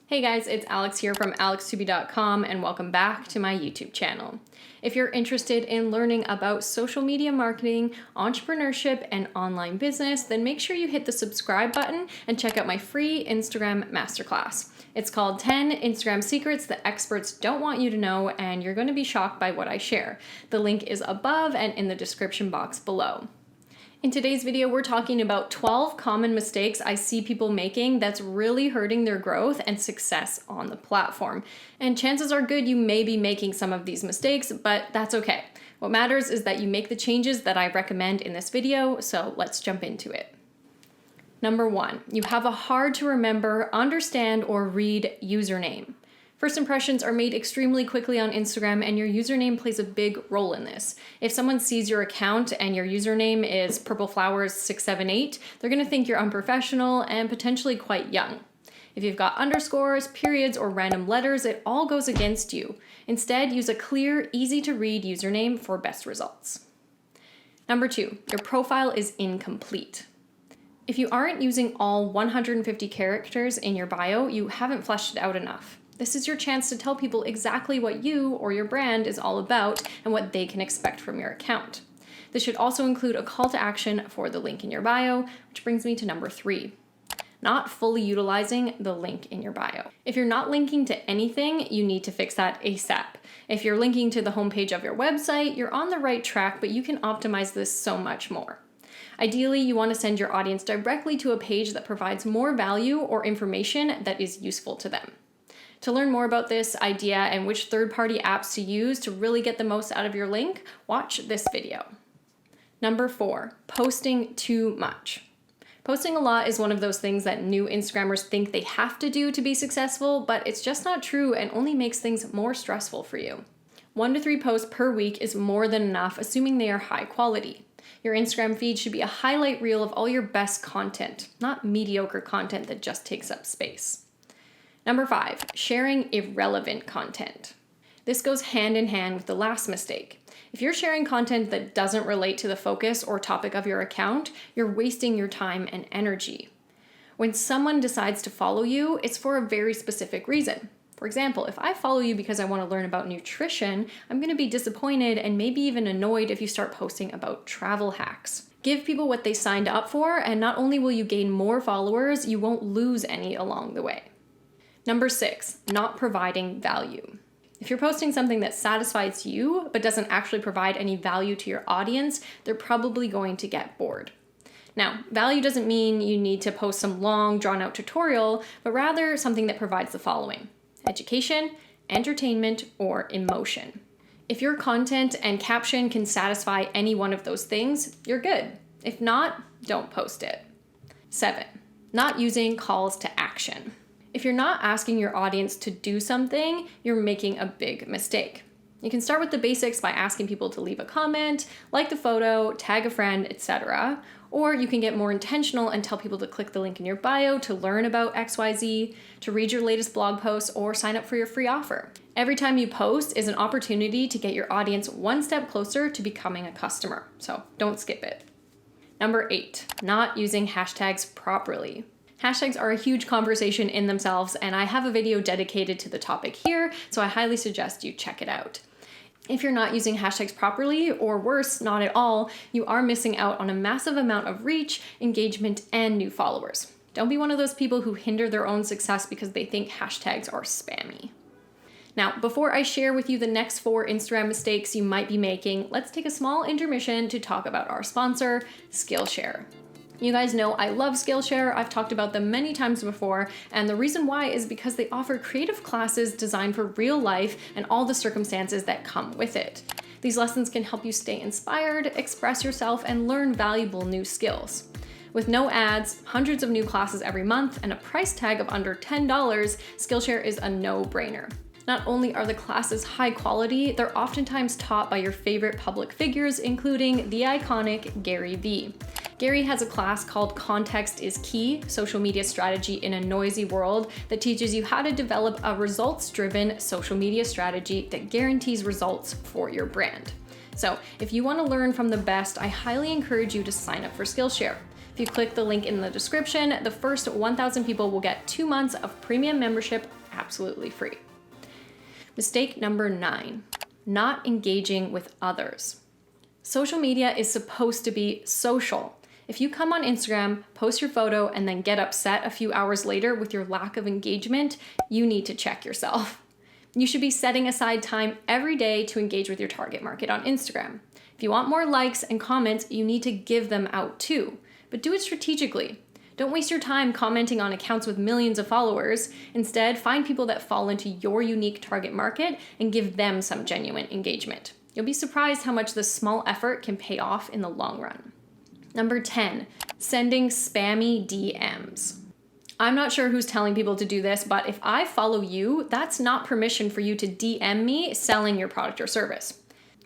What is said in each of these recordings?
Hey guys, it's Alex here from alextubi.com and welcome back to my YouTube channel. If you're interested in learning about social media marketing, entrepreneurship, and online business, then make sure you hit the subscribe button and check out my free Instagram masterclass. It's called 10 Instagram Secrets that Experts Don't Want You to Know, and you're going to be shocked by what I share. The link is above and in the description box below. In today's video, we're talking about 12 common mistakes I see people making that's really hurting their growth and success on the platform. And chances are good you may be making some of these mistakes, but that's okay. What matters is that you make the changes that I recommend in this video, so let's jump into it. Number 1, you have a hard to remember, understand, or read username. First impressions are made extremely quickly on Instagram, and your username plays a big role in this. If someone sees your account and your username is purpleflowers678, they're going to think you're unprofessional and potentially quite young. If you've got underscores, periods, or random letters, it all goes against you. Instead, use a clear, easy to read username for best results. Number 2, your profile is incomplete. If you aren't using all 150 characters in your bio, you haven't fleshed it out enough. This is your chance to tell people exactly what you or your brand is all about and what they can expect from your account. This should also include a call to action for the link in your bio, which brings me to number 3. Not fully utilizing the link in your bio. If you're not linking to anything, you need to fix that ASAP. If you're linking to the homepage of your website, you're on the right track, but you can optimize this so much more. Ideally, you want to send your audience directly to a page that provides more value or information that is useful to them. To learn more about this idea and which third-party apps to use to really get the most out of your link, watch this video. Number 4, posting too much. Posting a lot is one of those things that new Instagrammers think they have to do to be successful, but it's just not true and only makes things more stressful for you. 1 to 3 posts per week is more than enough, assuming they are high quality. Your Instagram feed should be a highlight reel of all your best content, not mediocre content that just takes up space. Number 5, sharing irrelevant content. This goes hand in hand with the last mistake. If you're sharing content that doesn't relate to the focus or topic of your account, you're wasting your time and energy. When someone decides to follow you, it's for a very specific reason. For example, if I follow you because I want to learn about nutrition, I'm going to be disappointed and maybe even annoyed if you start posting about travel hacks. Give people what they signed up for, and not only will you gain more followers, you won't lose any along the way. Number 6, not providing value. If you're posting something that satisfies you but doesn't actually provide any value to your audience, they're probably going to get bored. Now, value doesn't mean you need to post some long, drawn-out tutorial, but rather something that provides the following: education, entertainment, or emotion. If your content and caption can satisfy any one of those things, you're good. If not, don't post it. 7, not using calls to action. If you're not asking your audience to do something, you're making a big mistake. You can start with the basics by asking people to leave a comment, like the photo, tag a friend, etc. Or you can get more intentional and tell people to click the link in your bio to learn about XYZ, to read your latest blog posts, or sign up for your free offer. Every time you post is an opportunity to get your audience one step closer to becoming a customer, so don't skip it. Number 8, not using hashtags properly. Hashtags are a huge conversation in themselves, and I have a video dedicated to the topic here, so I highly suggest you check it out. If you're not using hashtags properly, or worse, not at all, you are missing out on a massive amount of reach, engagement, and new followers. Don't be one of those people who hinder their own success because they think hashtags are spammy. Now, before I share with you the next 4 Instagram mistakes you might be making, let's take a small intermission to talk about our sponsor, Skillshare. You guys know I love Skillshare. I've talked about them many times before, and the reason why is because they offer creative classes designed for real life and all the circumstances that come with it. These lessons can help you stay inspired, express yourself, and learn valuable new skills. With no ads, hundreds of new classes every month, and a price tag of under $10, Skillshare is a no-brainer. Not only are the classes high quality, they're oftentimes taught by your favorite public figures, including the iconic Gary Vee. Gary has a class called Context is Key, Social Media Strategy in a Noisy World, that teaches you how to develop a results-driven social media strategy that guarantees results for your brand. So if you want to learn from the best, I highly encourage you to sign up for Skillshare. If you click the link in the description, the first 1,000 people will get 2 months of premium membership absolutely free. Mistake number 9, not engaging with others. Social media is supposed to be social. If you come on Instagram, post your photo, and then get upset a few hours later with your lack of engagement, you need to check yourself. You should be setting aside time every day to engage with your target market on Instagram. If you want more likes and comments, you need to give them out too, but do it strategically. Don't waste your time commenting on accounts with millions of followers. Instead, find people that fall into your unique target market and give them some genuine engagement. You'll be surprised how much this small effort can pay off in the long run. Number 10, sending spammy DMs. I'm not sure who's telling people to do this, but if I follow you, that's not permission for you to DM me selling your product or service.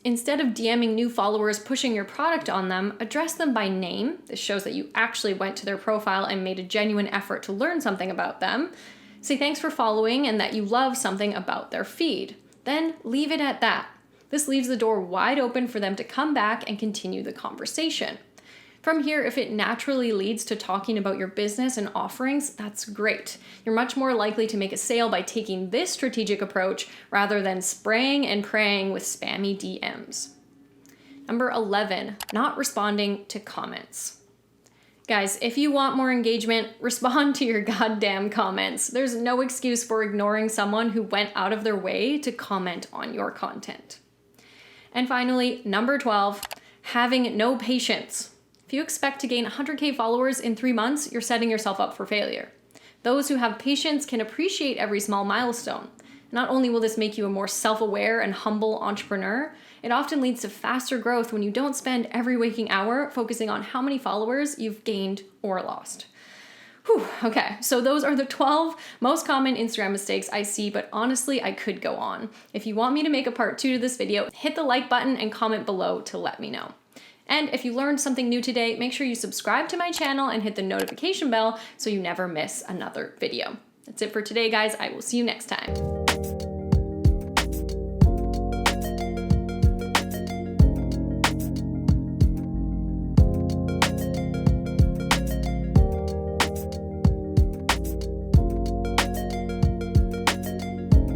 Instead of DMing new followers pushing your product on them, address them by name. This shows that you actually went to their profile and made a genuine effort to learn something about them. Say thanks for following and that you love something about their feed. Then leave it at that. This leaves the door wide open for them to come back and continue the conversation. From here, if it naturally leads to talking about your business and offerings, that's great. You're much more likely to make a sale by taking this strategic approach rather than spraying and praying with spammy DMs. Number 11, not responding to comments. Guys, if you want more engagement, respond to your goddamn comments. There's no excuse for ignoring someone who went out of their way to comment on your content. And finally, number 12, having no patience. If you expect to gain 100K followers in 3 months, you're setting yourself up for failure. Those who have patience can appreciate every small milestone. Not only will this make you a more self-aware and humble entrepreneur, it often leads to faster growth when you don't spend every waking hour focusing on how many followers you've gained or lost. Whew, okay, so those are the 12 most common Instagram mistakes I see, but honestly, I could go on. If you want me to make a part 2 to this video, hit the like button and comment below to let me know. And if you learned something new today, make sure you subscribe to my channel and hit the notification bell so you never miss another video. That's it for today, guys. I will see you next time.